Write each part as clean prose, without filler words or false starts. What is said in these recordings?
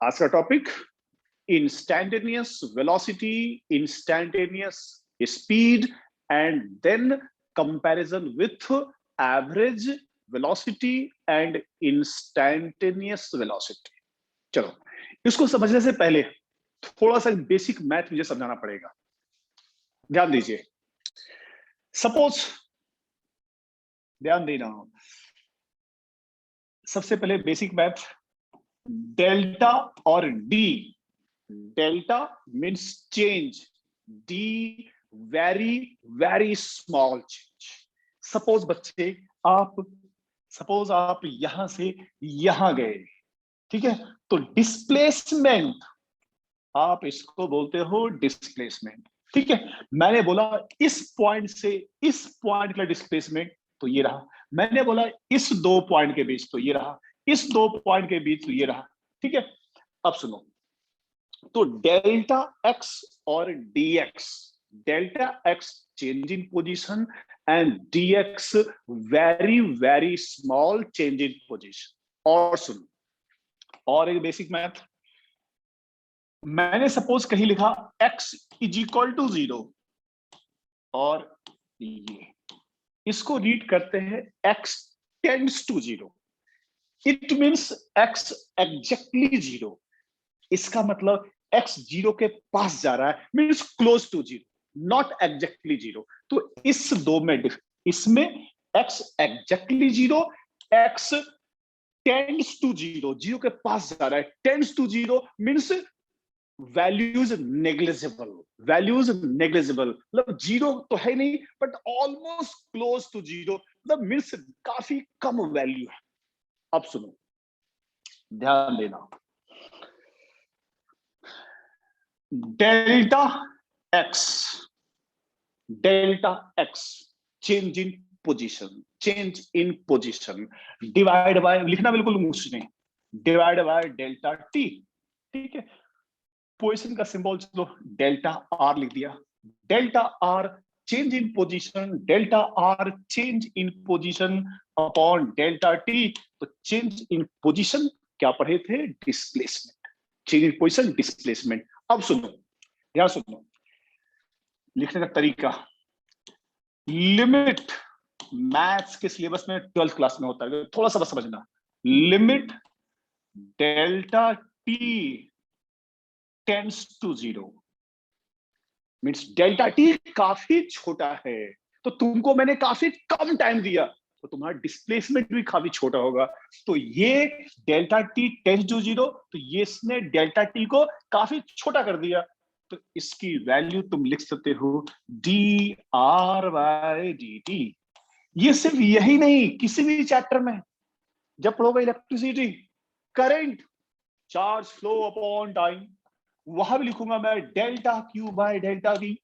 आज का topic instantaneous velocity, instantaneous speed and then comparison with average velocity and instantaneous velocity. चलो, इसको समझने से पहले थोड़ा सा बेसिक मैथ मुझे समझाना पड़ेगा। ध्यान दीजिए। सपोज, ध्यान देना, सबसे पहले बेसिक मैथ, डेल्टा और D. Delta means change, D very very small change. Suppose बच्चे, सपोज आप यहां से यहां गए, ठीक है, तो डिस्प्लेसमेंट, आप इसको बोलते हो डिस्प्लेसमेंट, ठीक है। मैंने बोला इस पॉइंट से इस पॉइंट का डिस्प्लेसमेंट, तो ये रहा। मैंने बोला इस दो पॉइंट के बीच, तो ये रहा। इस दो पॉइंट के बीच, तो ये रहा, ठीक है। अब सुनो, तो डेल्टा एक्स और D x, delta x change in position and D x very very small change in position. और सुनो, और एक बेसिक मैथ, मैंने सपोज कहीं लिखा x इज इक्वल टू 0, और ये इसको रीड करते हैं x tends to 0। It means x exactly 0। इसका मतलब x 0 के पास जा रहा है, means close to 0, not exactly 0। तो इस दो में इसमें x exactly 0, x tends to 0, 0 के पास जा रहा है। Tends to 0 means values negligible, values negligible, मतलब 0 तो है नहीं बट ऑलमोस्ट क्लोज टू 0, मतलब मींस काफी कम वैल्यू है। अब सुनो, ध्यान देना, delta x change in position, change in position divide by, लिखना बिल्कुल मुश्किल नहीं, डिवाइड बाय डेल्टा टी, ठीक है। पोजीशन का सिंबल चलो डेल्टा आर लिख दिया। Delta R change in position, delta R change in position upon delta t. तो चेंज इन पोजीशन क्या पढ़े थे? Displacement. Change in position displacement. अब सुनो, ध्यान सुनो, लिखने का तरीका, लिमिट मैथ्स के सिलेबस में 12th क्लास में होता है, थोड़ा सा बस समझना। Limit delta t tends to 0 means delta t काफी छोटा है, तो तुमको मैंने काफी कम टाइम दिया, तो तुम्हारा डिस्प्लेसमेंट भी काफी छोटा होगा। तो ये डेल्टा टी टेंड्स टू 0, तो ये इसने डेल्टा टी को काफी छोटा कर दिया। तो इसकी वैल्यू तुम लिख सकते हो d r by d t. ये सिर्फ यही नहीं, किसी भी चैप्टर में जब पढ़ोगे electricity, current, charge flow upon time, वहां भी लिखूंगा मैं delta Q by delta we.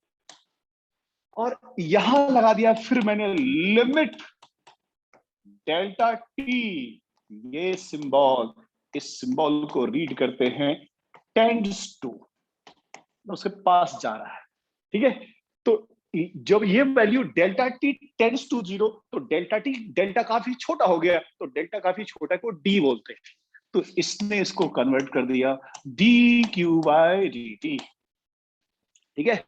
और यहां लगा दिया फिर मैंने लिमिट डेल्टा टी, ये सिंबल, इस सिंबल को रीड करते हैं टेंड्स टू, उसके पास जा रहा है, ठीक है। तो जब ये value delta t tends to 0, तो डेल्टा काफी छोटा हो गया, तो डेल्टा काफी छोटा को डी बोलते हैं। तो इसने इसको कन्वर्ट कर दिया d q by d t, ठीक है।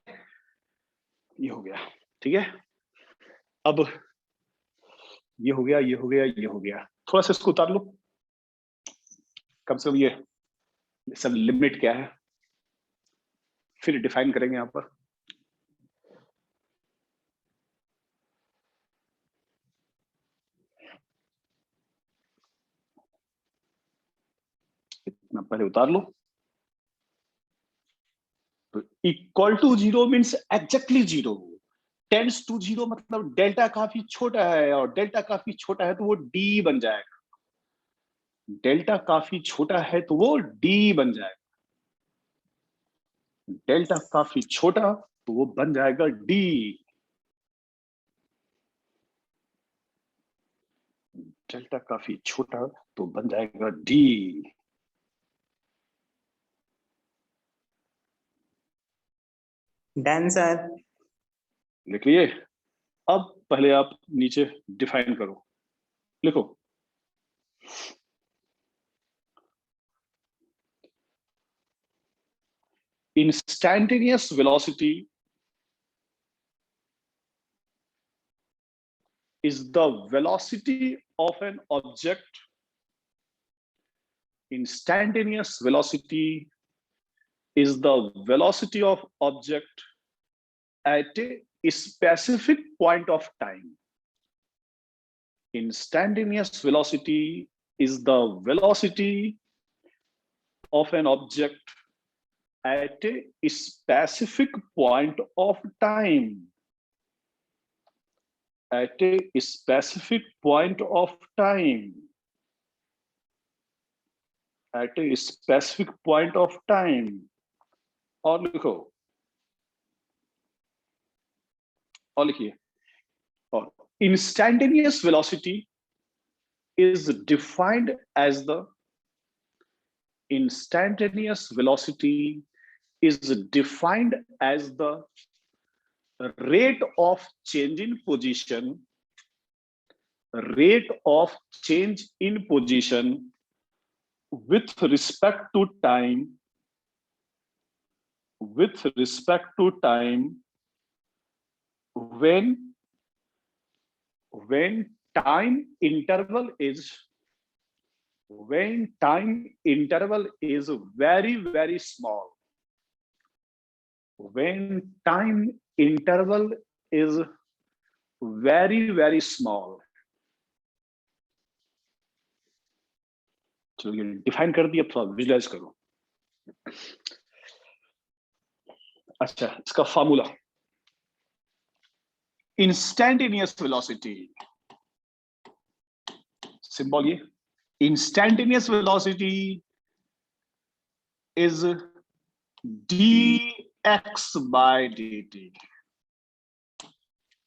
ये हो गया, ठीक है। अब ये हो गया, ये हो गया, ये हो गया, थोड़ा सा इसको उतार लो, कम से कम ये सब लिमिट क्या है फिर डिफाइन करेंगे यहां पर। इतना पहले उतार लो। तो equal to 0 means exactly 0, tends to 0 मतलब डेल्टा काफी छोटा है, और डेल्टा काफी छोटा है तो वो डी बन जाएगा। डेल्टा काफी छोटा है तो वो डी बन जाएगा, डेल्टा काफी छोटा तो वो बन जाएगा डी। डेल्टा काफी छोटा तो बन जाएगा डी। Done sir. लिख लिए? अब पहले आप नीचे डिफाइन करो, लिखो Instantaneous velocity is the velocity of an object. Instantaneous velocity is the velocity of object at a specific point of time. Instantaneous velocity is the velocity of an object at a specific point of time. At a specific point of time. At a specific point of time. और लिखो, और लिखिए, और instantaneous velocity is defined as the instantaneous velocity is defined as the rate of change in position, rate of change in position with respect to time, with respect to time, when time interval is very, very small. When time interval is very, very small. चलो ये define कर दिया, अब visualise करो. अच्छा, इसका formula, instantaneous velocity, symbol ये, instantaneous velocity is dx by dt.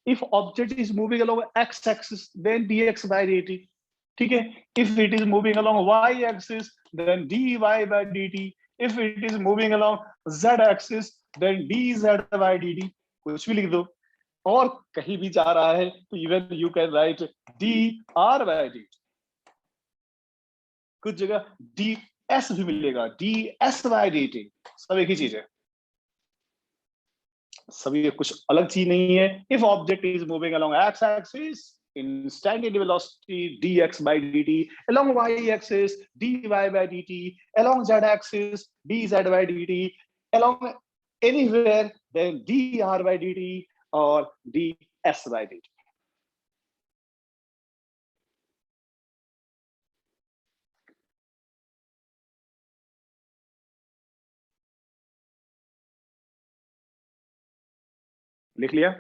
If object is moving along x-axis, then dx by dt. ठीक है? If it is moving along y-axis, then dy by dt. If it is moving along z-axis, then dz by dt. कुछ भी लिख दो. और कहीं भी जा रहा है तो even you can write dr by dt. कुछ जगह ds भी मिलेगा, ds by dt. सब एक ही चीज है, सभी कुछ अलग चीज नहीं है. If object is moving along x-axis, instantaneous velocity dx by dt, along y-axis dy by dt, along z-axis dz by dt, along anywhere then dr by dt or ds by dt. लिख लिया?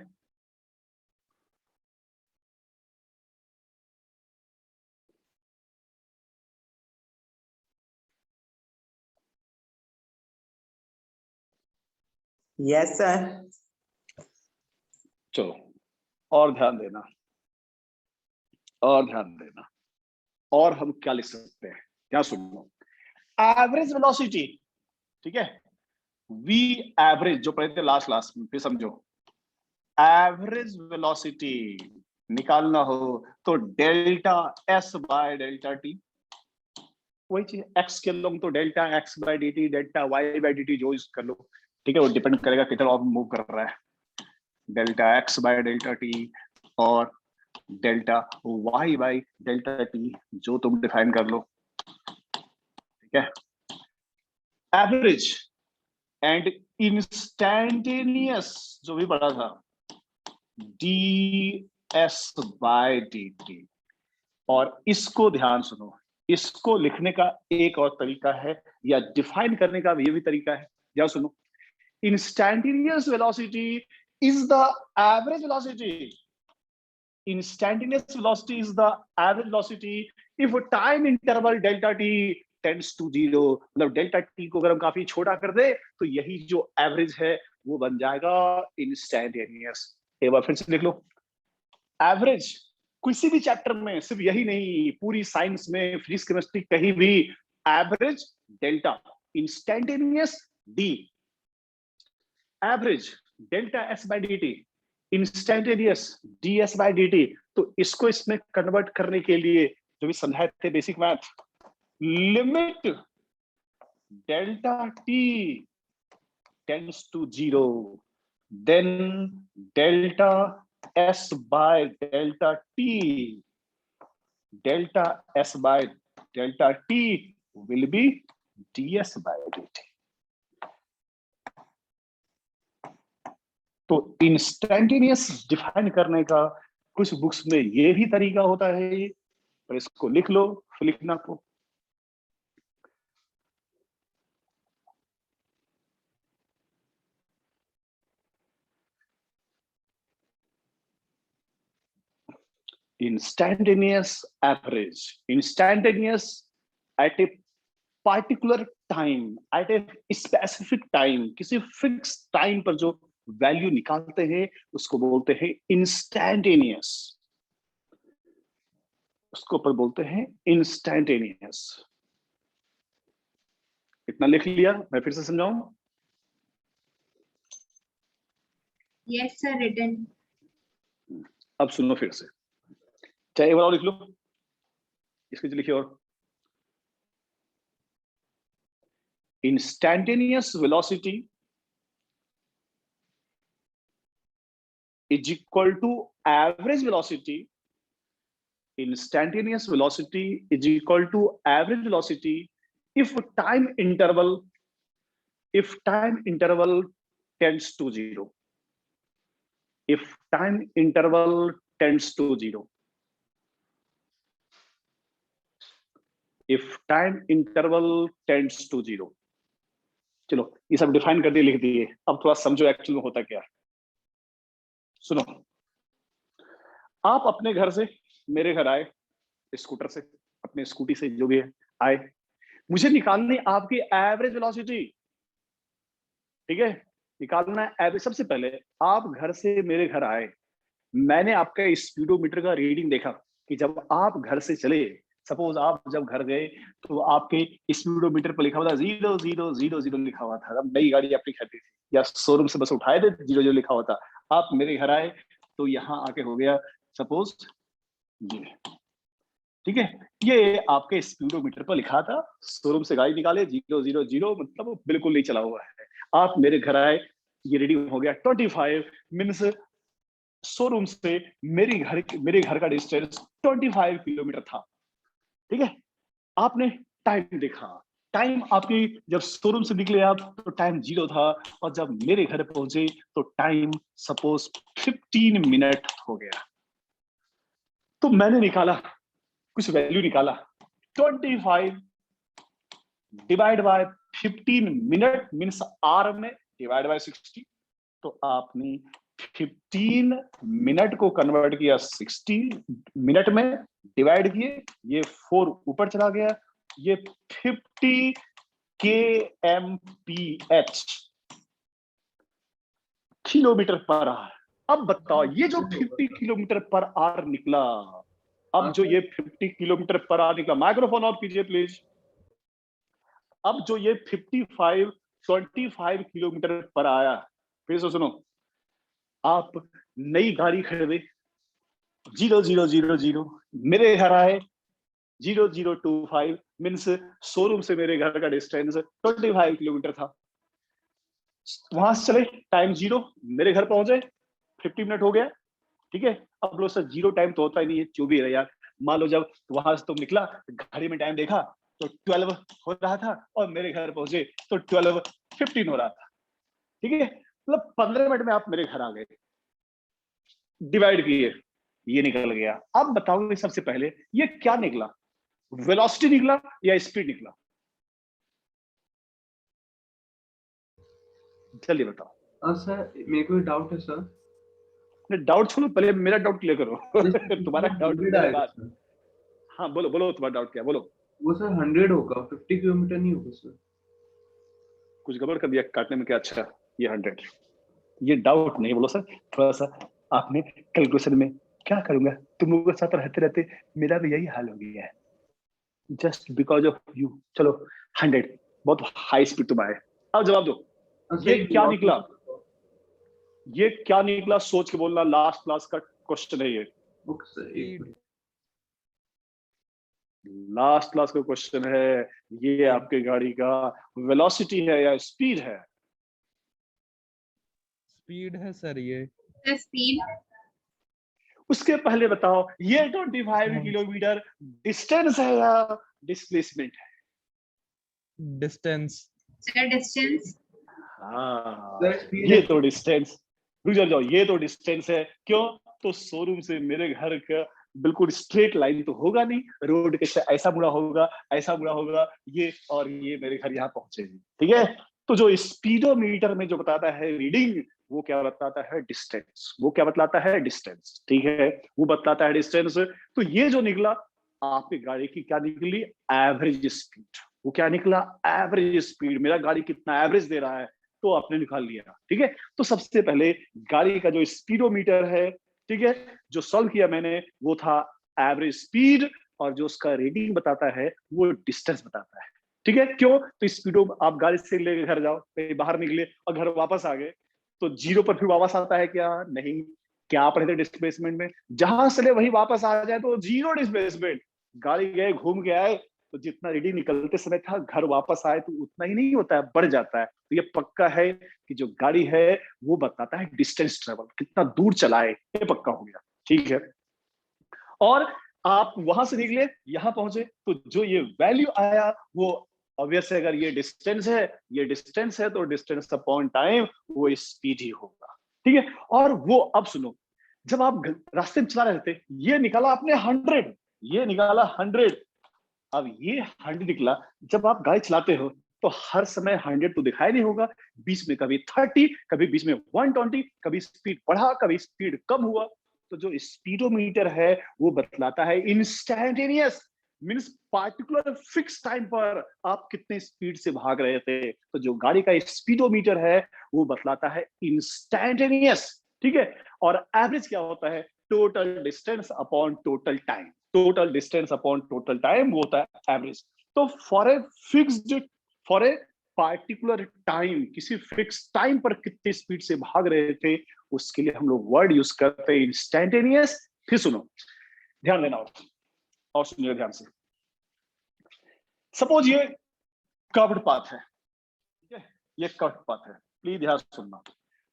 Yes sir. चलो और ध्यान देना, और ध्यान देना. और हम क्या लिख सकते हैं, क्या सुनो. एवरेज वेलोसिटी, ठीक है, वी एवरेज जो पढ़े थे लास्ट क्लास में, फिर समझो. एवरेज वेलोसिटी निकालना हो तो delta s by delta t. वही चीज, एक्स के लोग तो delta x by d t, delta y by d t जो यूज कर लो. ठीक है, वो डिपेंड करेगा कितना आप मूव कर रहा है. Delta x by delta t और delta y by delta t जो तुम डिफाइन कर लो. ठीक है, एवरेज एंड इंस्टैंटेनियस जो भी पढ़ा था, d s by d t. और इसको ध्यान सुनो, इसको लिखने का एक और तरीका है, या डिफाइन करने का ये भी तरीका है. ध्यान सुनो, instantaneous velocity is the average velocity. Instantaneous velocity is the average velocity if time interval delta t tends to 0. मतलब डेल्टा टी को अगर हम काफी छोटा कर दे तो यही जो एवरेज है वो बन जाएगा इंस्टैंटेनियस. एक बार फिर से लिख लो, एवरेज किसी भी चैप्टर में, सिर्फ यही नहीं, पूरी साइंस में, फिजिक्स, केमिस्ट्री, कहीं भी average delta, instantaneous d, average delta s by d t, instantaneous d s by d t. तो इसको इसमें कन्वर्ट करने के लिए जो भी समझाए थे basic math, limit delta t tends to 0, then delta s by delta t, delta s by delta t will be ds by dt. तो इंस्टेंटेनियस डिफाइन करने का कुछ बुक्स में ये भी तरीका होता है, पर इसको लिख लो, फिर लिखना तो instantaneous average, instantaneous at a particular time, at a specific time, किसी फिक्स टाइम पर जो वैल्यू निकालते हैं उसको बोलते हैं इंस्टैंटेनियस, उसको पर बोलते हैं इंस्टैंटेनियस। इतना लिख लिया, मैं फिर से समझाऊं? Yes sir, written. अब सुनो फिर से, चाहे एक बार और लिख लो, इसके लिखिए और instantaneous velocity is equal to average velocity. Instantaneous velocity is equal to average velocity if time interval tends to 0. If time interval tends to 0. If time interval tends to 0. चलो ये सब डिफाइन कर दिए, लिख दिए, अब थोड़ा समझो एक्चुअल में होता क्या है। सुनो, आप अपने घर से मेरे घर आए, स्कूटर से, अपने स्कूटी से, जो भी है आए, मुझे निकालनी आपकी एवरेज वेलोसिटी, ठीक है? निकालना एवरेज। सबसे पहले आप घर से मेरे घर आए, मैंने आपका स्पीडोमीटर का रीडिंग देखा कि जब आप घर से चले, सपोज आप जब घर गए तो आपके स्पीडोमीटर पर लिखा हुआ था 0000 लिखा हुआ था। अब नई गाड़ी आपने खरीदी थी या शोरूम से बस उठाए थे, 00 लिखा हुआ था। आप मेरे घर आए तो यहाँ आके हो गया सपोज ये, ठीक है? ये आपके स्पीडोमीटर पर लिखा था, शोरूम से गाड़ी निकाले 000, मतलब बिल्कुल नहीं चला हुआ है। आप मेरे घर आए, ये रीडिंग हो गया 25, मीन्स शोरूम से मेरे घर का डिस्टेंस 25 किलोमीटर था, ठीक है? आपने टाइम देखा, टाइम आपकी जब शोरूम से निकले आप तो टाइम 0 था, और जब मेरे घर पहुंचे तो टाइम सपोज 15 मिनट हो गया। तो मैंने निकाला, कुछ वैल्यू निकाला, 25 divide by 15 minute means hour में डिवाइड बाय 60। तो आपने 15 मिनट को कन्वर्ट किया 60 मिनट में, डिवाइड किए, ये 4 ऊपर चला गया, ये 50 kmph किलोमीटर पर आवर। अब बताओ ये जो 50 किलोमीटर पर आवर निकला, अब जो ये 50 किलोमीटर पर आवर निकला, माइक्रोफोन ऑफ कीजिए प्लीज। अब जो ये 25 किलोमीटर पर आया, फिर से सुनो, आप नई गाड़ी खरीदे 0000, मेरे घर आए 0025, मीन्स शोरूम से मेरे घर का डिस्टेंस 25 किलोमीटर था। वहां से चले, टाइम 0, मेरे घर पहुंचे 50 मिनट हो गया, ठीक है? अब लो सर 0 टाइम तो होता ही नहीं है, जो भी है यार, मान लो जब वहां से तुम निकला, घड़ी में टाइम देखा तो 12 हो रहा था, और मेरे घर पहुंचे तो 12:15 हो रहा था, ठीक है? मतलब 15 मिनट में आप मेरे घर आ गए, डिवाइड किए, ये निकल गया। अब बताओ सबसे पहले ये क्या निकला, वेलोसिटी निकला या स्पीड निकला? जल्दी बताओ। सर मेरे को डाउट है सर। डाउट छोड़ो, पहले मेरा डाउट क्लियर करो। तुम्हारा डाउट मेरे बाद। हाँ बोलो बोलो, तुम्हारा डाउट क्या, बोलो। वो सर 100 होगा, 50 किलोमीटर नहीं होगा सर। कुछ गड़बड़ कर दिया काटने में क्या? अच्छा ये 100, ये डाउट नहीं, बोलो सर थोड़ा सा आपने कैलकुलेशन में क्या करूंगा, तुम लोगों के साथ रहते रहते मेरा भी यही हाल हो गया है, जस्ट बिकॉज ऑफ यू। चलो 100, बहुत हाई स्पीड तुम आए। अब जवाब दो, ये क्या निकला, ये क्या निकला? सोच के बोलना, लास्ट क्लास का क्वेश्चन है ये। लास्ट क्लास का क्वेश्चन है, ये आपके गाड़ी का वेलोसिटी है या स्पीड है? स्पीड है सर ये। The speed. उसके पहले बताओ, ये 25 किलोमीटर डिस्टेंस है या डिस्प्लेसमेंट है? डिस्टेंस। The distance. हाँ, Sir, speed ये है। तो डिस्टेंस, रुक जाओ, ये तो डिस्टेंस है। क्यों? तो शोरूम से मेरे घर का बिल्कुल स्ट्रेट लाइन तो होगा नहीं, रोड के ऐसा मुड़ा होगा, ऐसा मुड़ा होगा, ये और ये मेरे घर यहाँ पहुंचेगी। ठीक है, तो जो स्पीडोमीटर में जो बताता है रीडिंग, वो क्या बताता है? डिस्टेंस। वो क्या बतलाता है? डिस्टेंस। ठीक है, वो बतलाता है डिस्टेंस। तो ये जो निकला आपकी गाड़ी की, क्या निकली? Average speed. वो क्या निकला? Average speed. मेरा गाड़ी कितना एवरेज दे रहा है, तो आपने निकाल लिया। ठीक है, तो सबसे पहले गाड़ी का जो स्पीडोमीटर है, ठीक है, जो सॉल्व किया मैंने, वो था एवरेज स्पीड, और जो उसका रीडिंग बताता है वो डिस्टेंस बताता है। ठीक है, क्यों? तो स्पीडो आप गाड़ी से लेकर घर जाओ, कहीं बाहर निकले और घर वापस आ गए, तो जीरो पर फिर वापस आता है क्या? नहीं। क्या पढ़े थे डिस्प्लेसमेंट में? जहां से ले वही वापस आ जाए तो जीरो डिस्प्लेसमेंट। गाड़ी गए, घूम के आए, तो जितना रीडिंग निकलते समय था, घर वापस आए तो उतना ही नहीं होता है, बढ़ जाता है। तो ये पक्का है कि जो गाड़ी है वो बताता है डिस्टेंस ट्रेवल, कितना दूर चला है, ये पक्का हो गया। ठीक है, और आप वहां से निकले, यहां पहुंचे, तो जो ये वैल्यू आया वो ऑब्वियस है, अगर ये डिस्टेंस है, ये डिस्टेंस है, तो डिस्टेंस अपॉन टाइम वो स्पीड ही होगा। ठीक है, और वो अब सुनो, जब आप रास्ते में चला रहे थे, ये निकाला आपने 100, ये निकाला 100। अब ये 100 निकला, जब आप गाड़ी चलाते हो तो हर समय 100 तो दिखाई नहीं होगा, बीच में कभी 30, कभी बीच में 120, कभी स्पीड बढ़ा, कभी स्पीड कम हुआ। तो जो स्पीडोमीटर है वो बतलाता है instantaneous, means particular fix time पर आप कितने स्पीड से भाग रहे थे। तो जो गाड़ी का स्पीडोमीटर है वो बतलाता है इंस्टैंटेनियस। ठीक है, और एवरेज क्या होता है? Total distance upon total time. Total distance upon total time वो होता है एवरेज। तो for a fixed, for a particular time, किसी फिक्स टाइम पर कितने स्पीड से भाग रहे थे, उसके लिए हम लोग वर्ड यूज करते हैं इंस्टैंटेनियस। फिर सुनो, ध्यान देना, और सुनिए ध्यान से। सपोज ये कर्व्ड पाथ है, ठीक है, ये कर्व्ड पाथ है, प्लीज ध्यान से सुनना।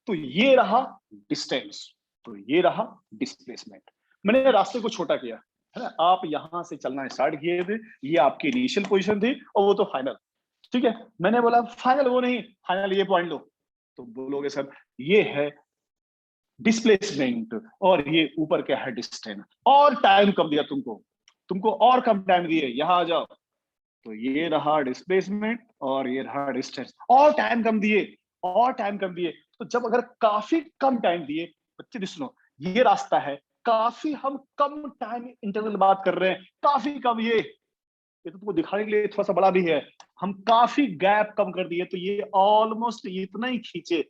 तो ये रहा डिस्टेंस, तो ये रहा डिस्प्लेसमेंट। मैंने रास्ते को छोटा किया, है ना? आप यहां से चलना स्टार्ट किए थे, ये आपकी इनिशियल पोजीशन थी, और वो तो फाइनल। ठीक है, मैंने बोला फाइनल वो नहीं, फाइनल ये पॉइंट लो, तो बोलोगे सर ये है डिस्प्लेसमेंट, और ये ऊपर क्या है? डिस्टेंस। और टाइम कम दिया तुमको, तुमको और कम टाइम दिए, यहां आ जाओ, तो ये रहा डिस्प्लेसमेंट और ये रहा डिस्टेंस। और टाइम कम दिए, और टाइम कम दिए। तो जब अगर काफी कम टाइम दिए, बच्चे सुनो, ये रास्ता है, काफी हम कम टाइम इंटरवल बात कर रहे हैं, काफी कम, ये तो तुमको दिखाने के लिए थोड़ा सा बड़ा भी है, हम काफी गैप कम कर दिए, तो ये ऑलमोस्ट इतना ही खींचे।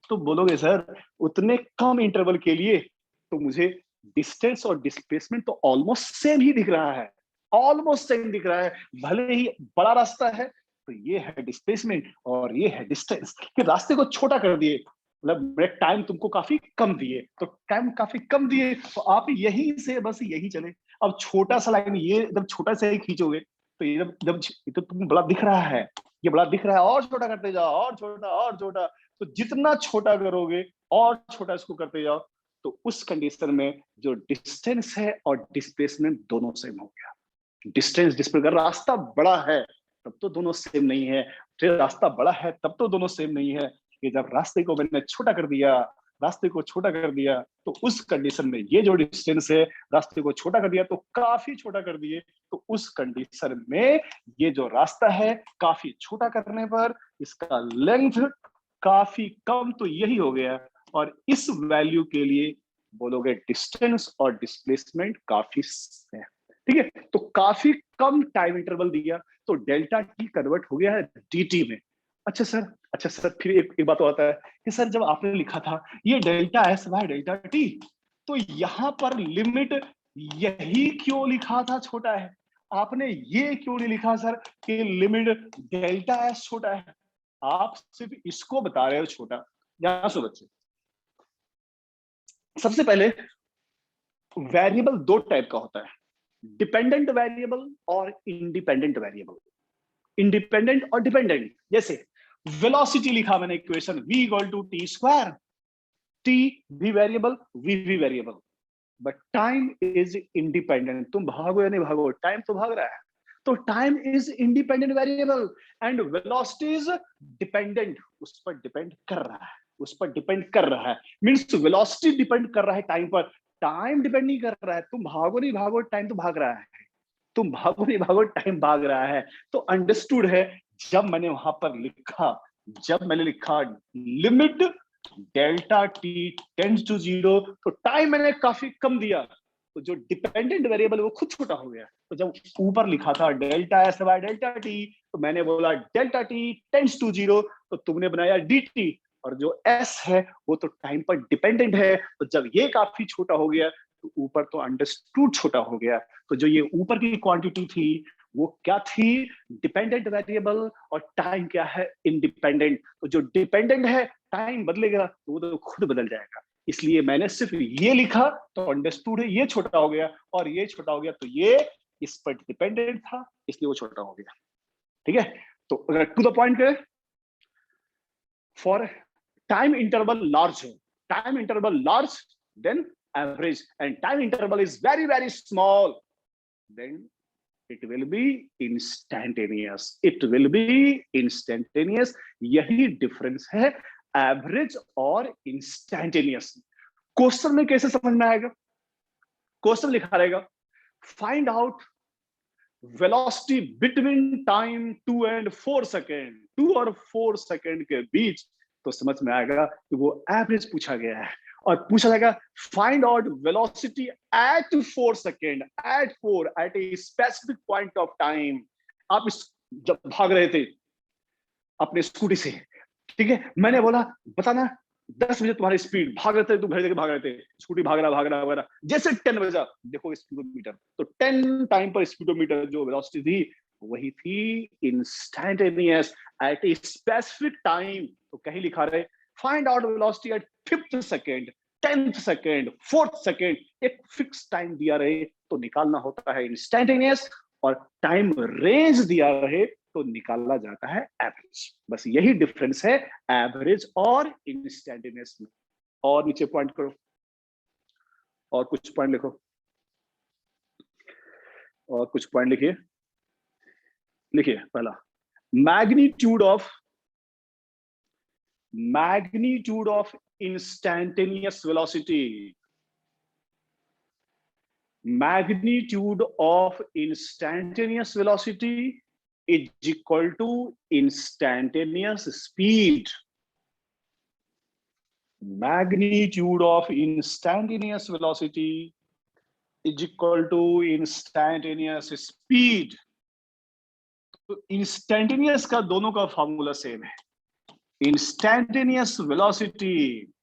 तो बोलोगे सर उतने कम इंटरवल के लिए तो मुझे डिस्टेंस और डिस्प्लेसमेंट तो ऑलमोस्ट सेम ही दिख रहा है, ऑलमोस्ट सेम दिख रहा है, भले ही बड़ा रास्ता है। तो ये है डिस्प्लेसमेंट और ये है डिस्टेंस। फिर रास्ते को छोटा कर दिए, मतलब टाइम तुमको काफी कम दिए, तो टाइम काफी कम दिए, तो आप यहीं से बस यही चले। अब छोटा सा लाइन ये एकदम छोटा सा ही खींचोगे, तो ये जब ये तो तुम बड़ा दिख रहा है, ये बड़ा दिख रहा है, और छोटा करते जाओ, और छोटा, और छोटा। तो जितना छोटा करोगे और छोटा इसको करते जाओ, तो उस कंडीशन में जो डिस्टेंस है और डिस्प्लेसमेंट दोनों सेम हो गया। डिस्टेंस डिस्प्लेस, अगर रास्ता बड़ा है तब तो दोनों सेम नहीं है, फिर रास्ता बड़ा है तब तो दोनों सेम नहीं है। कि जब रास्ते को मैंने छोटा कर दिया, रास्ते को छोटा कर दिया, तो उस कंडीशन में ये जो डिस्टेंस है, रास्ते को छोटा कर दिया तो काफी छोटा कर दिए, तो उस कंडीशन में ये जो रास्ता है काफी छोटा करने पर इसका लेंथ काफी कम, तो यही हो गया। और इस वैल्यू के लिए बोलोगे डिस्टेंस और डिस्प्लेसमेंट काफी है। ठीक है, तो काफी कम टाइम इंटरवल दिया, तो डेल्टा टी कन्वर्ट हो गया है डीटी में। अच्छा सर, फिर एक बात और आता है कि सर जब आपने लिखा था ये delta s by delta t, तो यहां पर लिमिट यही क्यों लिखा था छोटा है? आपने ये क्यों नहीं लिखा सर कि लिमिट डेल्टा एस छोटा है? आप सिर्फ इसको बता रहे हो छोटा। ध्यान से बच्चे, सबसे पहले वेरिएबल दो टाइप का होता है, डिपेंडेंट वेरिएबल और इंडिपेंडेंट वेरिएबल, इंडिपेंडेंट और डिपेंडेंट। जैसे वेलोसिटी लिखा मैंने equation v equal to t square, t भी वेरिएबल, v भी variable, but time is independent. तुम भागो या नहीं भागो, टाइम तो भाग रहा है। तो time is independent variable and velocity is dependent, उस पर डिपेंड कर रहा है, उस पर डिपेंड कर रहा है। मींस वेलोसिटी डिपेंड कर रहा है टाइम पर, टाइम डिपेंड नहीं कर रहा है। तुम भागो नहीं भागो, टाइम तो भाग रहा है। तुम भागो नहीं भागो, टाइम भाग रहा है। तो अंडरस्टूड है। जब मैंने वहां पर लिखा, जब मैंने लिखा limit delta t tends to zero, तो टाइम मैंने काफी कम दिया, तो जो डिपेंडेंट वेरिएबल वो खुद छोटा हो गया। तो जब ऊपर लिखा था delta s by delta t, तो मैंने बोला delta t tends to zero, तो तुमने बनाया डी टी, और जो एस है वो तो टाइम पर डिपेंडेंट है। तो जब ये काफी छोटा हो गया तो ऊपर तो अंडरस्टूड छोटा हो गया। तो जो ये ऊपर की क्वांटिटी थी वो क्या थी, डिपेंडेंट वेरिएबल, और टाइम क्या है, इंडिपेंडेंट। तो जो डिपेंडेंट है टाइम बदलेगा तो वो तो खुद बदल जाएगा। इसलिए मैंने सिर्फ ये लिखा तो अंडरस्टूड है, ये छोटा हो गया, और ये छोटा हो गया तो ये इस पर डिपेंडेंट था, इसलिए वो छोटा हो गया। ठीक है, तो अगर टू द पॉइंट है, फॉर टाइम इंटरवल लार्ज है, time interval large then average, and time interval is very very small, then it will be instantaneous, it will be instantaneous। यही डिफरेंस है एवरेज और इंस्टैंटेनियस। क्वेश्चन में कैसे समझ में आएगा, क्वेश्चन लिखा रहेगा find out velocity between time 2 and 4 second, 2 और 4 सेकेंड के बीच, तो समझ में आएगा कि वो एवरेज पूछा गया है। और पूछा जाएगा find out velocity at 4 second, at 4, at a specific point of time. आप जब भाग रहे थे अपने स्कूटी से, ठीक है, मैंने बोला बताना 10 बजे तुम्हारी स्पीड, भाग रहे थे, तुम घर भाग रहे थे, स्कूटी भाग रहा वगैरह, जैसे 10 बजा देखो स्पीडोमीटर, तो 10 टाइम पर स्पीडोमीटर जो वेलोसिटी थी वही थी instantaneous at a specific time. तो कहीं लिखा रहे find out velocity at 5th second, 10th second, 4th second, एक फिक्स टाइम दिया रहे तो निकालना होता है इंस्टैंटेनियस, और टाइम रेंज दिया रहे तो निकाला जाता है एवरेज। बस यही डिफरेंस है एवरेज और इंस्टैंटेनियस में। और नीचे पॉइंट करो, और कुछ पॉइंट लिखो, और कुछ पॉइंट लिखिए। लिखिए पहला, magnitude of instantaneous velocity, magnitude of instantaneous velocity is equal to instantaneous speed. Magnitude of instantaneous velocity is equal to instantaneous speed. तो इंस्टैंटेनियस का दोनों का फॉर्मूला सेम है। इंस्टैंटेनियस वेलोसिटी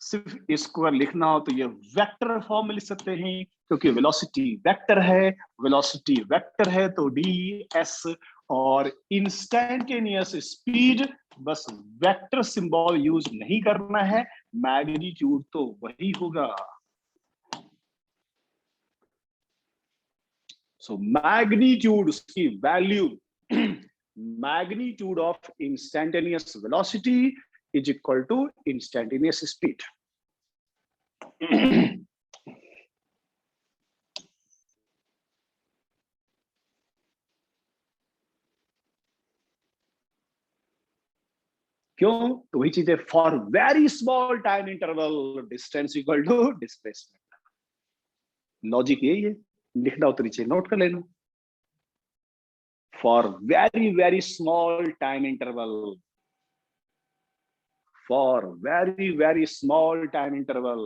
सिर्फ इसको अगर लिखना हो तो ये वेक्टर फॉर्म में लिख सकते हैं, क्योंकि वेलोसिटी वेक्टर है, वेलोसिटी वेक्टर है तो डी एस, और इंस्टैंटेनियस स्पीड बस वेक्टर सिंबल यूज नहीं करना है, मैग्नीट्यूड तो वही होगा। सो मैग्नीट्यूड, उसकी value, magnitude of instantaneous velocity is equal to instantaneous speed. क्यों? तो वही चीज है, for very small time interval distance equal to displacement. Logic यही है, लिखना हो तो नीचे नोट कर लेना। For very very small time interval, for very small time interval,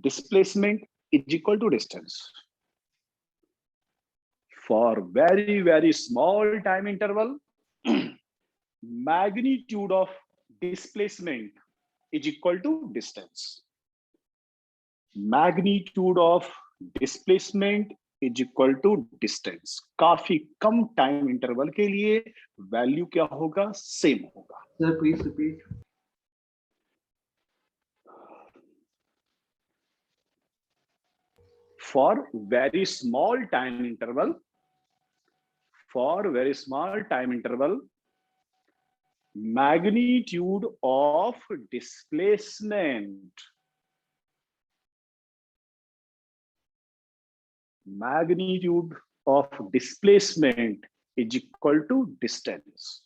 displacement is equal to distance. For very small time interval, magnitude of displacement is equal to distance. Magnitude of displacement is equal to distance. काफी कम time interval के लिए value क्या होगा, same होगा। Sir, please repeat. for very small time interval, magnitude of displacement, is equal to distance.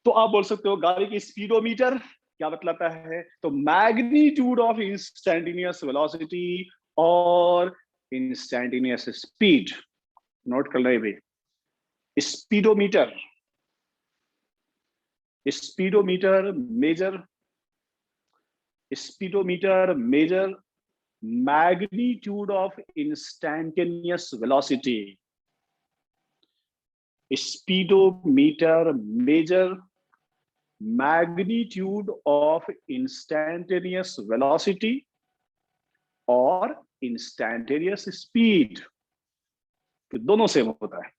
तो आप बोल सकते हो गाड़ी की स्पीडोमीटर क्या बतलाता है? तो मैग्नीट्यूड ऑफ इंस्टैंटेनियस वेलोसिटी और इंस्टैंटेनियस स्पीड। नोट कर रहे भाई, speedometer measure magnitude of instantaneous velocity. Speedometer measure magnitude of instantaneous velocity और instantaneous speed, तो दोनों सेम होता है।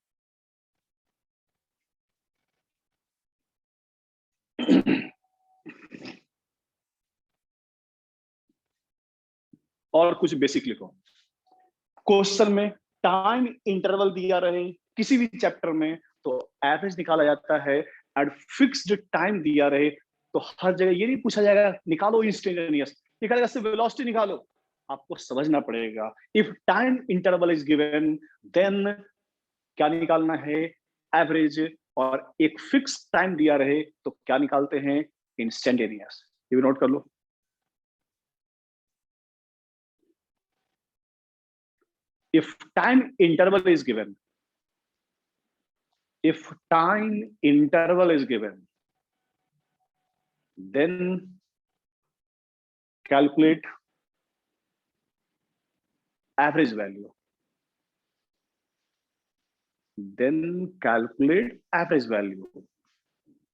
और कुछ बेसिक लिखो। क्वेश्चन में टाइम इंटरवल दिया रहे किसी भी चैप्टर में तो एवरेज निकाला जाता है, एट फिक्स्ड टाइम दिया रहे तो हर जगह ये नहीं पूछा जाएगा निकालो इंस्टेंटेनियस, ये कहेगा सिर्फ वेलोसिटी निकालो। आपको समझना पड़ेगा if time interval is given then क्या निकालना है? एवरेज। और एक फिक्स टाइम दिया रहे तो क्या निकालते हैं? इंस्टेंटेनियस। ये भी नोट कर लो। If time interval is given, then calculate average value.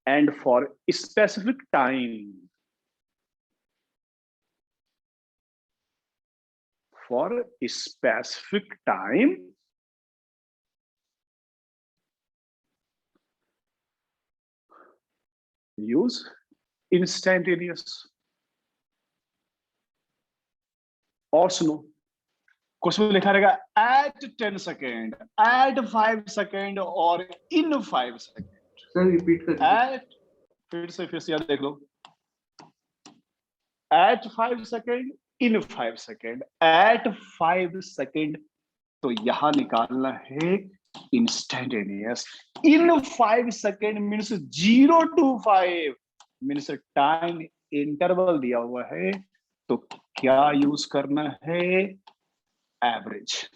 And for a specific time, use instantaneous. और सुनो, क्वेश्चन में लिखा रहेगा at 10 सेकेंड, at 5 सेकेंड और in 5 सेकेंड। सर रिपीट कर दीजिए। फिर से याद देख लो। at 5 second, in 5 second, at 5 second तो यहां निकालना है instantaneous. In 5 second means 0 to 5 means time interval दिया हुआ है तो क्या यूज करना है? एवरेज।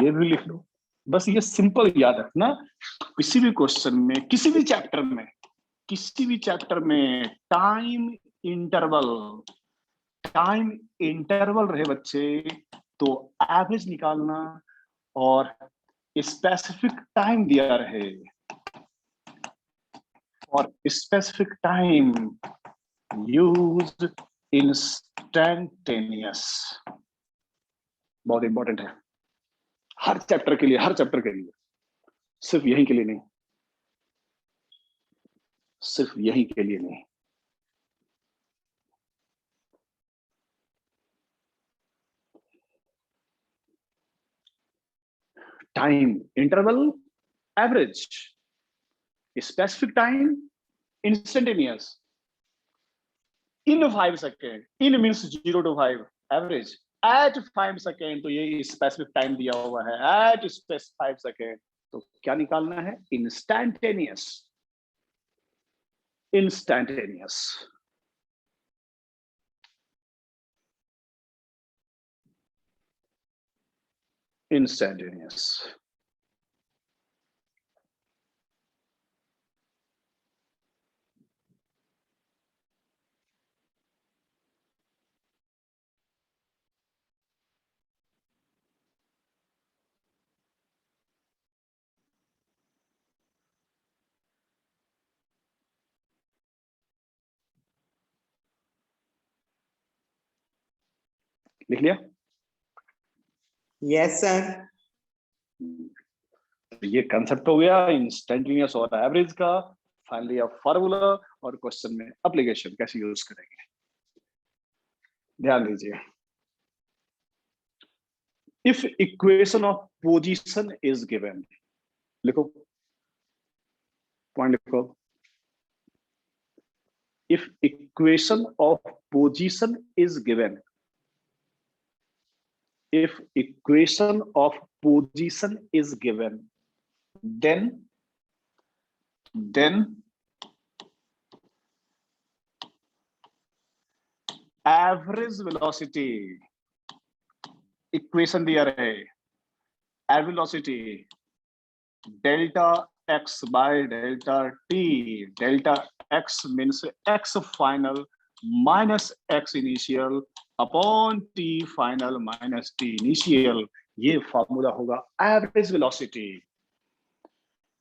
ये भी लिख लो, बस ये सिंपल याद रखना। किसी भी क्वेश्चन में, किसी भी चैप्टर में टाइम इंटरवल रहे बच्चे तो एवरेज निकालना, और स्पेसिफिक टाइम दिया रहे और स्पेसिफिक टाइम यूज इंस्टेंटेनियस। बहुत इंपॉर्टेंट है हर चैप्टर के लिए, सिर्फ यही के लिए नहीं, time interval average, specific time instantaneous, in 5 second, in means 0 to 5 average, at 5 second तो ये स्पेसिफिक टाइम दिया हुआ है, एट 5 सेकेंड तो क्या निकालना है? इंस्टेंटेनियस। लिख लिया? Yes sir. ये कंसेप्ट हो गया इंस्टेंटेनियस और एवरेज का। फाइनली अब फार्मूला और क्वेश्चन में एप्लीकेशन कैसे यूज करेंगे। ध्यान दीजिए, if equation of position is given, लिखो, पॉइंट लिखो, if equation of position is given, if equation of position is given, then average velocity equation दिया रहे, average velocity delta x by delta t, delta x means x final minus x initial upon t final minus t initial, ये formula होगा average velocity,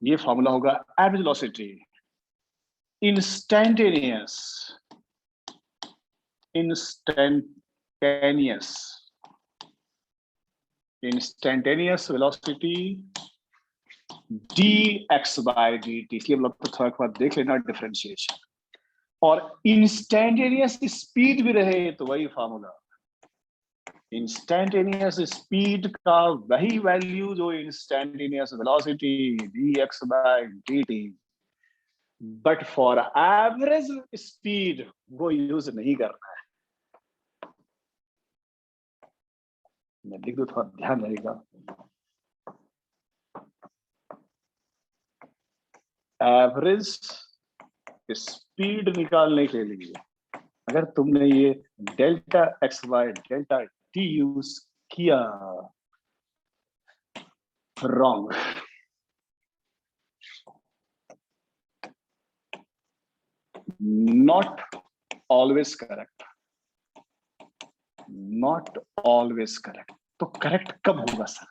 ये formula होगा average velocity. Instantaneous velocity dx by dt, इसलिए हम लोग को थोड़ा बार देख लेना डिफरेंशिएशन, और इंस्टैंटेनियस स्पीड भी रहे तो वही फॉर्मूला, इंस्टैंटेनियस स्पीड का वही वैल्यू जो instantaneous velocity dx by dt, but for average speed वो यूज नहीं करना है। मैं लिख दूं, थोड़ा ध्यान रहेगा, एवरेज स्पीड निकालने के लिए अगर तुमने ये delta x y delta t use किया, wrong, not always correct, not always correct. तो करेक्ट कब होगा सर,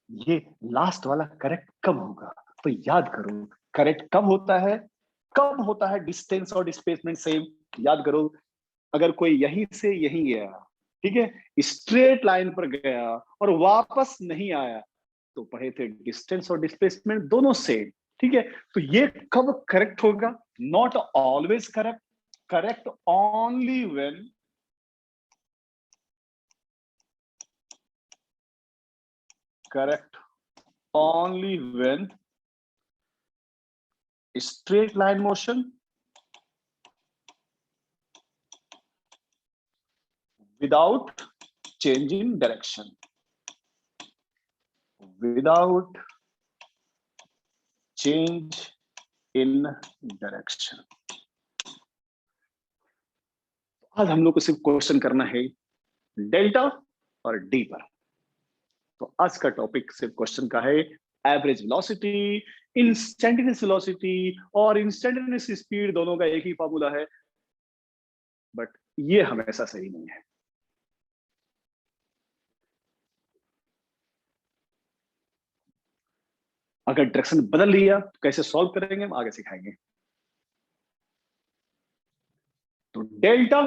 ये लास्ट वाला करेक्ट कब होगा, तो याद करो करेक्ट कब होता है, कब होता है डिस्टेंस और डिस्प्लेसमेंट सेम, याद करो, अगर कोई यहीं से यहीं गया, ठीक है, स्ट्रेट लाइन पर गया और वापस नहीं आया, तो पढ़े थे डिस्टेंस और डिस्प्लेसमेंट दोनों सेम, ठीक है। तो ये कब करेक्ट होगा, not always correct, correct only when correct only when straight line motion without change in direction, without change in direction। आज हम लोग को सिर्फ क्वेश्चन करना है डेल्टा और डी पर। तो आज का टॉपिक सिर्फ क्वेश्चन का है, एवरेज वेलोसिटी, इंस्टैंटेनियस वेलोसिटी और इंस्टैंटेनियस स्पीड दोनों का एक ही फॉर्मूला है, बट ये हमेशा सही नहीं है। अगर डायरेक्शन बदल लिया तो कैसे सॉल्व करेंगे हम आगे सिखाएंगे। तो delta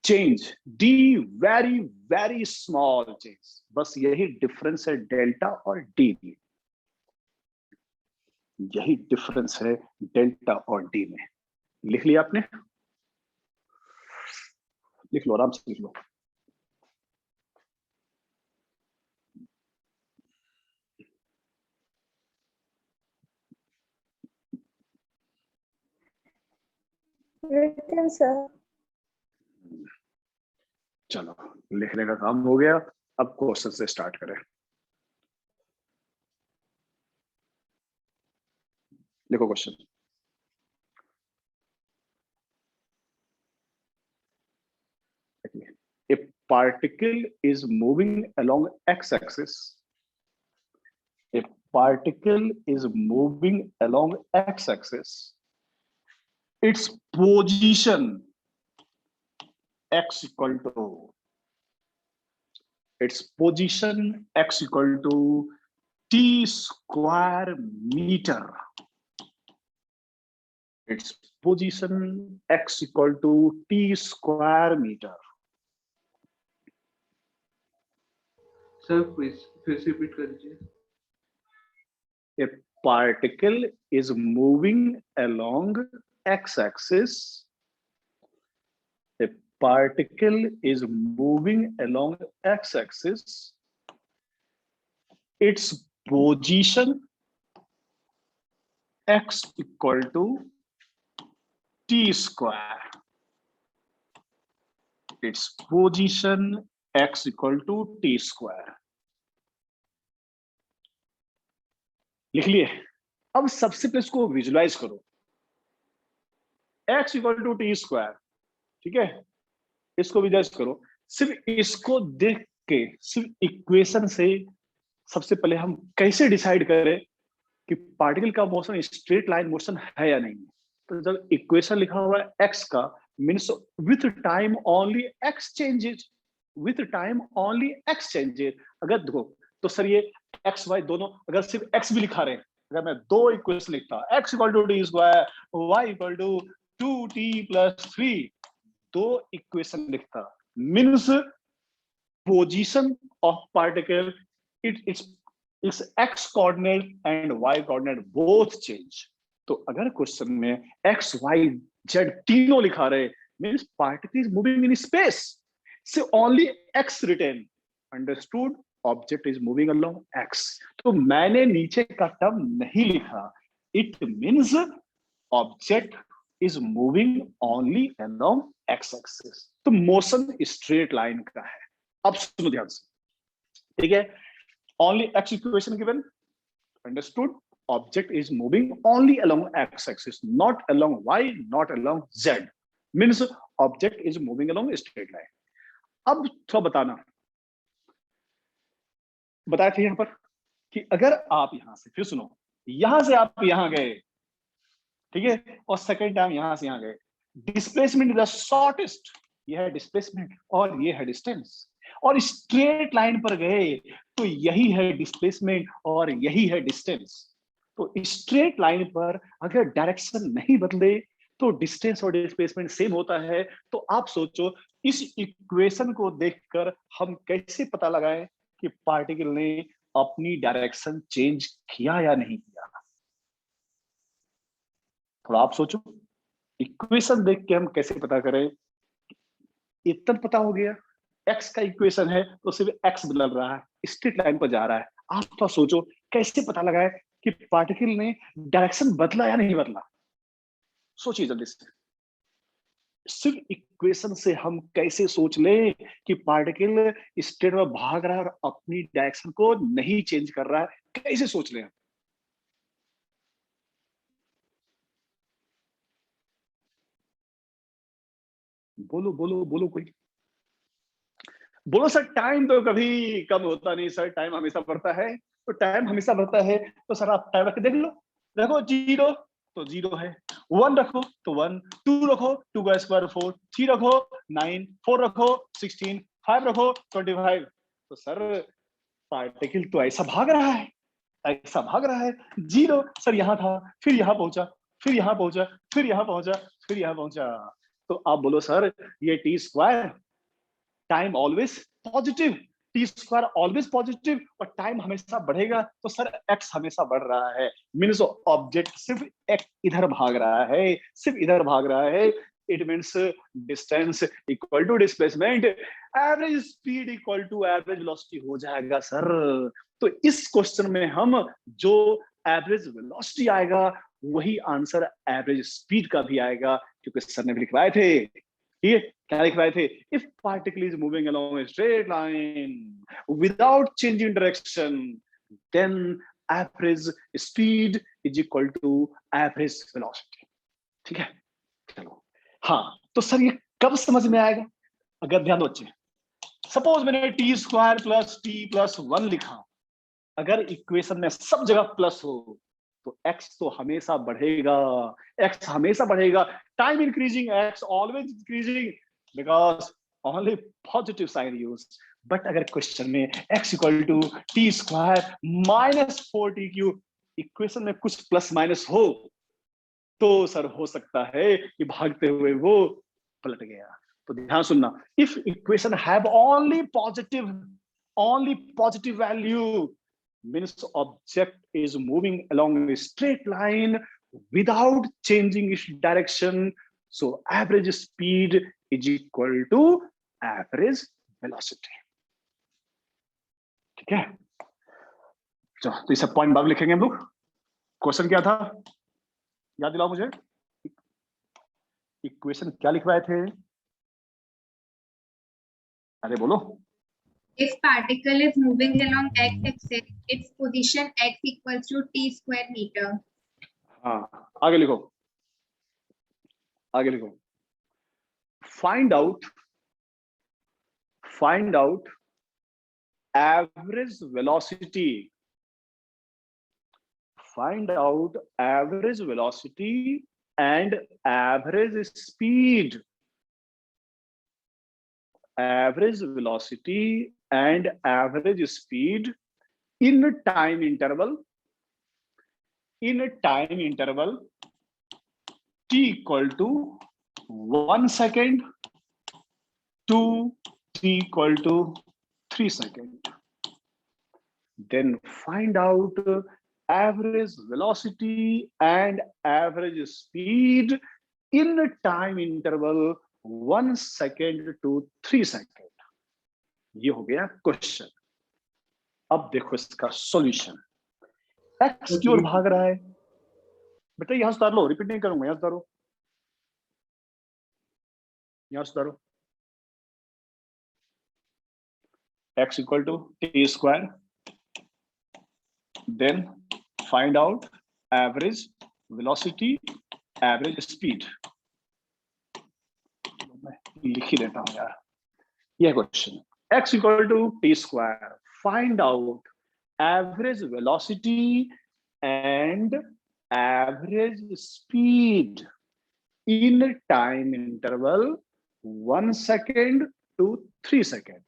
change, D very very small change, बस यही डिफरेंस है डेल्टा और डी में, यही डिफरेंस है डेल्टा और डी में। लिख लिया आपने, लिख लो आराम से लिख लो। written sir। चलो लिखने का काम हो गया, अब क्वेश्चन से स्टार्ट करें। लिखो question. A particle is moving along x-axis. A particle is moving along x-axis. Its position x equal to, its position x equal to t square meter. Its position x equal to t square meter. Sir फिर से repeat कर दीजिए। A particle is moving along x-axis. A particle is moving along x-axis, its position x equal to t square. Its position x equal to t square. लिख लिए। अब सबसे पहले इसको विजुलाइज करो, x equal to t square, ठीक है, इसको विजुलाइज करो। सिर्फ इसको देख के, सिर्फ इक्वेशन से सबसे पहले हम कैसे डिसाइड करें कि पार्टिकल का मोशन स्ट्रेट लाइन मोशन है या नहीं। तो जब इक्वेशन लिखा हुआ है x का, means with time only x changes, with time only x changes. अगर देखो तो सर ये x y दोनों, अगर सिर्फ x भी लिखा रहे, अगर मैं दो इक्वेशन लिखता x equal to t square, y equal to 2t plus 3, दो इक्वेशन लिखता, means position of particle, it's x coordinate and y coordinate both change. तो अगर क्वेश्चन में x y z तीनों लिखा रहे, means particle is moving in space, से only x written, understood, object is moving along x। तो मैंने नीचे का टर्म नहीं लिखा, it means object is moving only along x axis. तो मोशन स्ट्रेट लाइन का है। अब सुनो ध्यान से, ठीक है, only x equation given, understood, object is moving only along x axis, not along y, not along z, means object is moving along a straight line। अब थोड़ा बताना, बताया था यहां पर कि अगर आप यहां से, फिर सुनो, यहां से आप यहां गए, ठीक है, और सेकेंड टाइम यहां से यहां गए, डिस्प्लेसमेंट इज द शॉर्टेस्ट, यह है डिस्प्लेसमेंट और ये है डिस्टेंस, और स्ट्रेट लाइन पर गए तो यही है डिस्प्लेसमेंट और यही है डिस्टेंस। तो स्ट्रेट लाइन पर अगर डायरेक्शन नहीं बदले तो डिस्टेंस और डिस्प्लेसमेंट सेम होता है। तो आप सोचो इस इक्वेशन को देखकर हम कैसे पता लगाएं कि पार्टिकल ने अपनी डायरेक्शन चेंज किया या नहीं किया। थोड़ा आप सोचो, इक्वेशन देख के हम कैसे पता करें। इतना पता हो गया, x का इक्वेशन है तो सिर्फ x बदल रहा है, स्ट्रेट लाइन पर जा रहा है। आप तो सोचो कैसे पता लगाए कि पार्टिकल ने डायरेक्शन बदला या नहीं बदला। सोचिए जल्दी से, सिर्फ इक्वेशन से हम कैसे सोच ले कि पार्टिकल स्ट्रेट में भाग रहा है और अपनी डायरेक्शन को नहीं चेंज कर रहा है, कैसे सोच ले? बोलो बोलो बोलो, कोई बोलो। सर टाइम तो कभी कम होता नहीं सर, टाइम हमेशा बढ़ता है। तो टाइम हमेशा बढ़ता है तो सर आप टाइम रख के देख लो, रखो 0 तो 0 है, 1 रखो तो 1, 2 रखो 2 का स्क्वायर 4, 3 रखो 9, 4 रखो 16, 5 रखो 25। तो सर पार्टिकल तो ऐसा भाग रहा है, ऐसा भाग रहा है। 0 सर यहाँ था, फिर यहाँ पहुंचा, फिर यहाँ पहुंचा, फिर यहाँ पहुंचा, फिर यहाँ पहुंचा। तो आप बोलो सर ये T square, time always positive, T square always positive, और टाइम हमेशा बढ़ेगा, तो सर एक्स हमेशा बढ़ रहा है, मीन्स ऑब्जेक्ट सिर्फ एक इधर भाग रहा है, सिर्फ इधर भाग रहा है। It means distance equal to displacement, average speed equal to average velocity हो जाएगा सर। तो इस क्वेश्चन में हम जो एवरेज वेलोसिटी आएगा वही आंसर एवरेज स्पीड का भी आएगा, क्योंकि सर ने भी लिखवाए थे, ये क्या लिख रहे थे, if particle is moving along a straight line without changing direction then average speed is equal to average velocity. ठीक है, चलो हाँ, तो सर ये कब समझ में आएगा? अगर ध्यान दो बच्चे, सपोज मैंने T square plus T plus 1 लिखा, अगर इक्वेशन में सब जगह प्लस हो तो x तो हमेशा बढ़ेगा, x हमेशा बढ़ेगा, time increasing, x always increasing because only positive sign used. But अगर क्वेश्चन में x equal to t square minus 4t cube, equation में कुछ प्लस माइनस हो तो सर हो सकता है कि भागते हुए वो पलट गया। तो ध्यान सुनना, if equation have only positive value means object is moving along a straight line without changing its direction, so average speed is equal to average velocity. ठीक है, तो ये सब पॉइंट बाद लिखेंगे हम लोग। क्वेश्चन क्या था, याद दिलाओ मुझे, इक्वेशन क्या लिखवाए थे, अरे बोलो। If particle is moving along x-axis, its position x equals to t square meter. हाँ, आगे लिखो, आगे लिखो। Find out average velocity, find out average velocity and average speed, average velocity and average speed in time interval t equal to 1 second to t equal to 3 seconds. Then find out average velocity and average speed in time interval 1 second to 3 second. ये हो गया question. अब देखो इसका solution. X की ओर भाग रहा है, बेटा यहां सुधार लो, रिपीट नहीं करूंगा, यहां सुधारो, यहां सुधारो। x equal to t square, then find out average velocity, average speed। मैं लिख ही देता हूं यार, यह question. x equal to t square, find out average velocity and average speed in time interval 1 second to 3 second।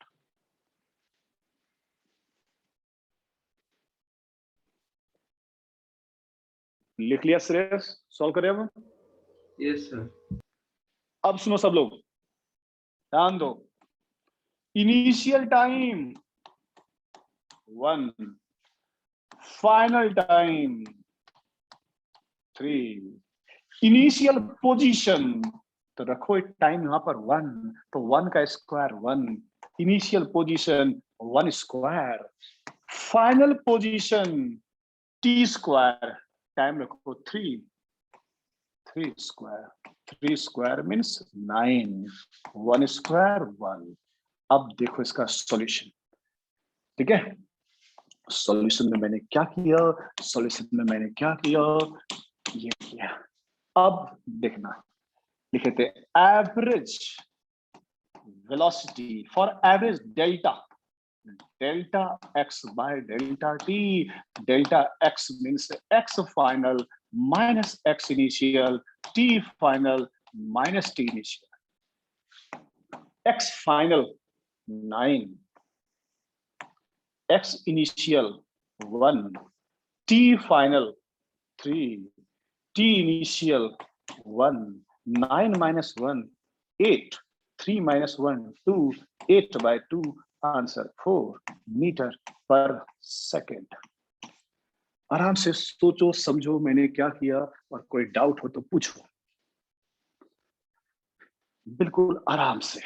लिख लिया Shreyas, solve करें अब। Yes, sir. अब सुनो सब लोग, ध्यान दो। Initial time 1, final time 3, initial position, तो रखो एक टाइम यहां पर 1, तो 1 का square 1, initial position 1 square, final position t square, time रखो 3 स्क्वायर, 3 स्क्वायर मीन्स 9, 1 स्क्वायर 1। अब देखो इसका सॉल्यूशन। ठीक है, सॉल्यूशन में मैंने क्या किया, ये किया। अब देखना, लिखे थे average velocity for average delta x by delta t, delta x means x final minus x initial, t final minus t initial। x final 9, x initial 1, t final 3, t initial 1, 9 minus 1 8, 3 minus 1 2, 8 by 2, answer 4 metre पर second. आराम से सोचो समझो मैंने क्या किया, और कोई डाउट हो तो पूछो, बिल्कुल आराम से।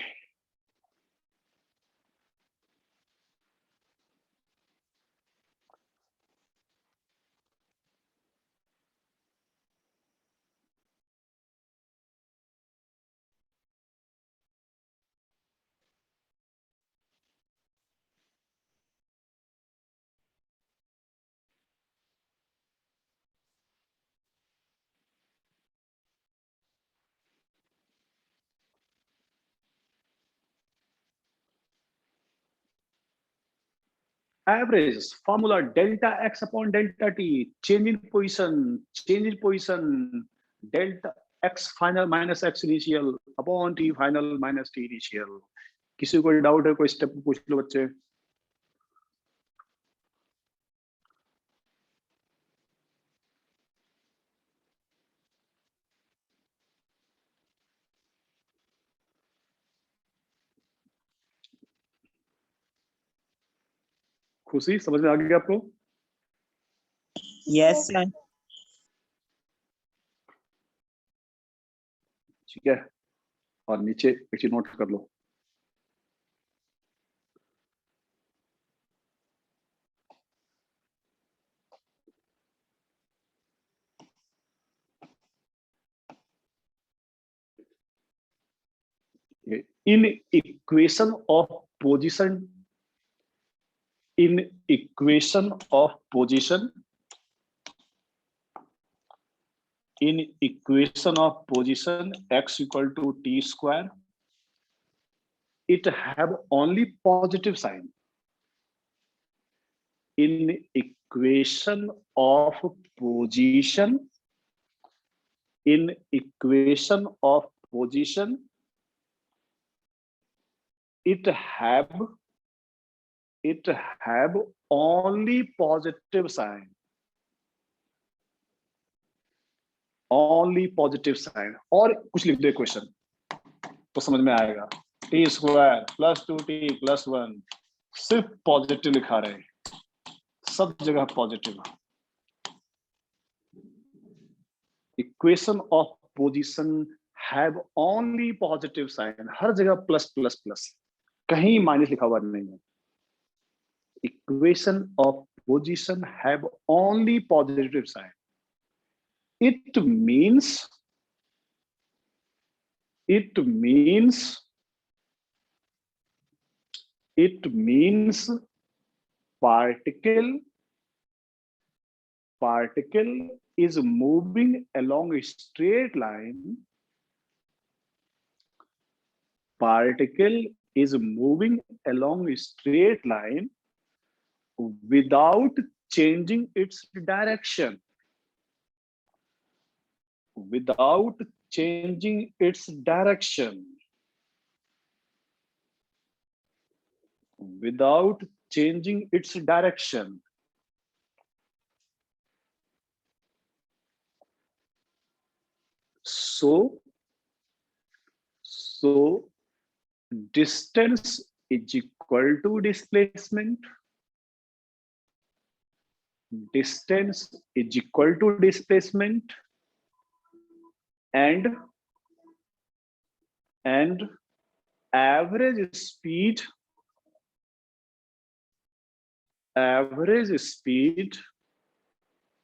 Average formula delta x upon delta t, change in position, delta x final minus x initial upon t final minus t initial। किसी को डाउट है, कोई स्टेप पूछ लो बच्चे। खुशी समझ में आ गया आपको? Yes sir. ठीक है, और नीचे एक चीज नोट कर लो, in equation of position, in equation of position, in equation of position x equal to t square, it have only positive sign. In equation of position, in equation of position, it have only positive sign, only positive sign. और कुछ लिख दो equation तो समझ में आएगा, T square plus 2t plus 1, सिर्फ positive लिखा रहे, सब जगह positive. Equation of position have only positive sign, हर जगह प्लस प्लस प्लस, कहीं माइनस लिखा हुआ नहीं है। Equation of position have only positive sign, it means particle is moving along a straight line, particle is moving along a straight line without changing its direction, without changing its direction, without changing its direction. So distance is equal to displacement, distance is equal to displacement, and average speed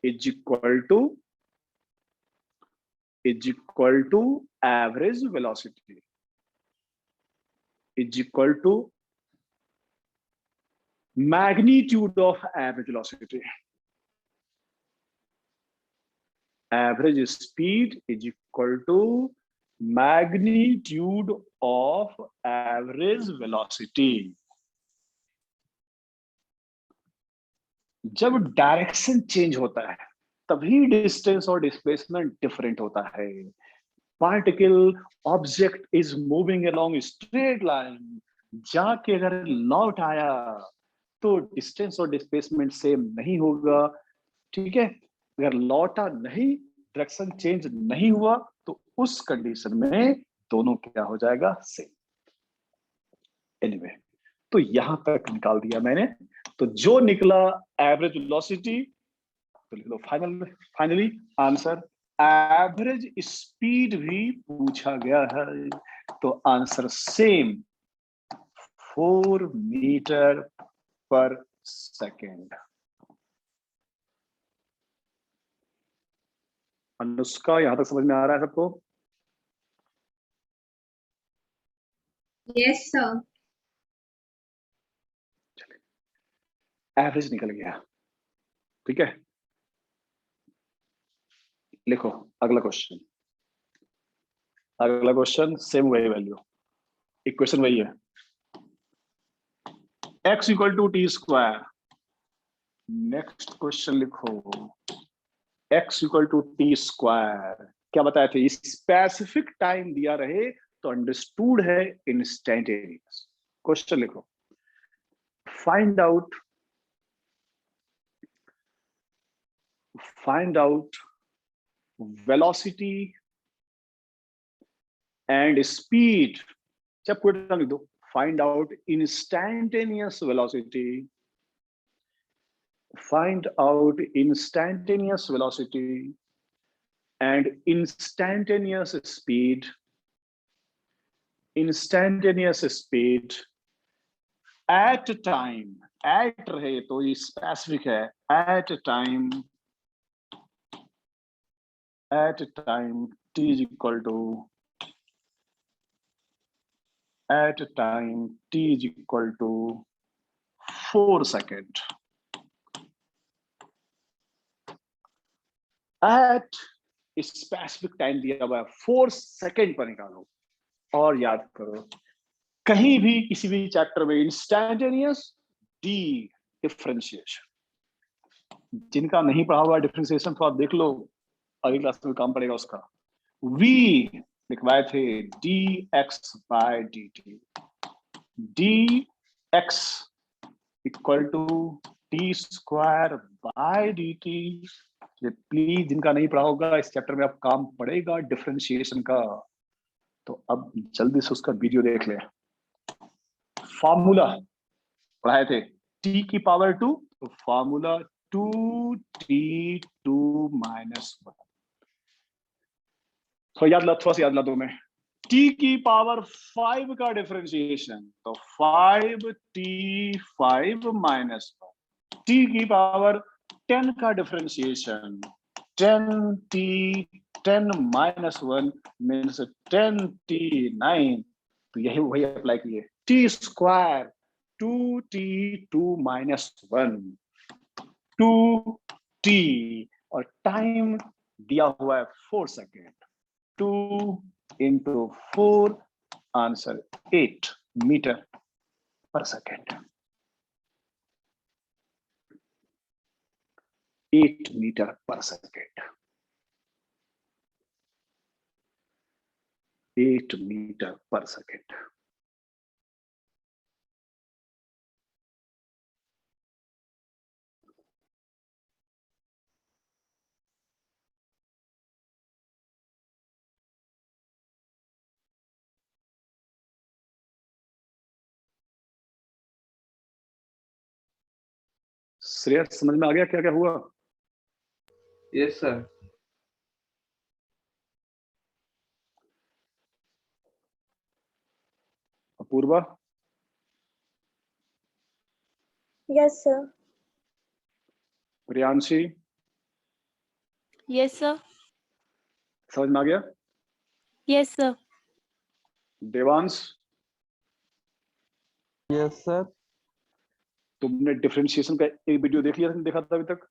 is equal to average velocity, is equal to magnitude of average velocity. Average speed is equal to magnitude of average velocity. जब direction change होता है तभी distance और displacement different होता है। Particle object is moving along straight line, जाके अगर लौट आया तो डिस्टेंस और डिस्प्लेसमेंट सेम नहीं होगा, ठीक है। अगर लौटा नहीं, डायरेक्शन चेंज नहीं हुआ, तो उस कंडीशन में दोनों क्या हो जाएगा, सेम। एनीवे, तो यहां तक निकाल दिया मैंने। तो जो निकला एवरेज वेलोसिटी, तो लिख लो फाइनली आंसर। एवरेज स्पीड भी पूछा गया है, तो आंसर सेम 4 मीटर पर सेकेंड। अनुष्का, यहां तक समझ में आ रहा है सबको? Yes, sir. एवरेज निकल गया, ठीक है। लिखो अगला क्वेश्चन। अगला क्वेश्चन सेम वही वैल्यू, इक्वेशन वही है, x equal to t square. Next question लिखो, x equal to t square. क्या बताए थे, स्पेसिफिक टाइम दिया रहे तो अंडरस्टूड है इंस्टेंटेनियस। क्वेश्चन लिखो, find out velocity and speed, जब पूरा लिख दो, find out instantaneous velocity, find out instantaneous velocity and instantaneous speed instantaneous speed at time, at रहे तो ये स्पेसिफिक है, at time t is equal to at time t is equal to 4 second. At specific time दिया हुआ है 4 second पर निकालो। और याद करो कहीं भी किसी भी चैप्टर में इंस्टैंटेनियस डी डिफरेंशिएशन, जिनका नहीं पढ़ा हुआ डिफरेंशिएशन तो आप देख लो, अगली क्लास में काम पड़ेगा उसका। v लिखवाए थे dx by dt, dx equal to t square by dt। Please जिनका नहीं पढ़ा होगा इस चैप्टर में अब काम पड़ेगा डिफरेंशिएशन का, तो अब जल्दी से उसका वीडियो देख ले। फॉर्मूला पढ़ाए थे t की पावर 2, तो फॉर्मूला 2t2 माइनस 1। तो थोड़ा सा याद ला दो मैं, t की पावर 5 का डिफरेंशिएशन तो 5t5 माइनस 1, t की पावर 10 का differentiation 10t10 minus 1 means 10t9। तो यही वही अप्लाई किए, t square 2t2 minus 1 2t और टाइम दिया हुआ है 4 सेकेंड, 2 into 4 आंसर 8 मीटर पर सेकेंड, 8 मीटर पर सेकेंड, 8 मीटर पर सेकेंड। श्रेयस समझ में आ गया क्या क्या हुआ? Yes, sir. Apoorva? Yes, sir. Priyanshi Yes, sir. समझ में आ गया? Yes, sir. Devansh yes sir. तुमने डिफरेंशिएशन का एक वीडियो देख लिया, देखा था अभी तक?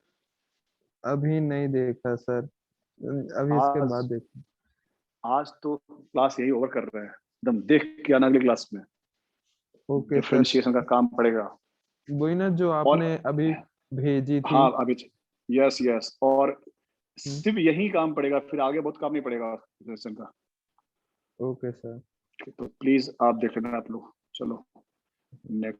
अभी नहीं देखा सर, अभी इसके आज- बाद देखा। आज तो क्लास यही ओवर कर रहे हैं, एकदम देख के आना अगली क्लास में। ओके सर, डिफरेंशिएशन का काम पड़ेगा। वही ना जो आपने अभी भेजी थी। हाँ अभी यस यस, और सिर्फ यही काम पड़ेगा, फिर आगे बहुत काम नहीं पड़ेगा डिफरेंशिएशन का। Okay sir. तो प्लीज आप देख लेना आप लोग। चलो नेक्स्ट।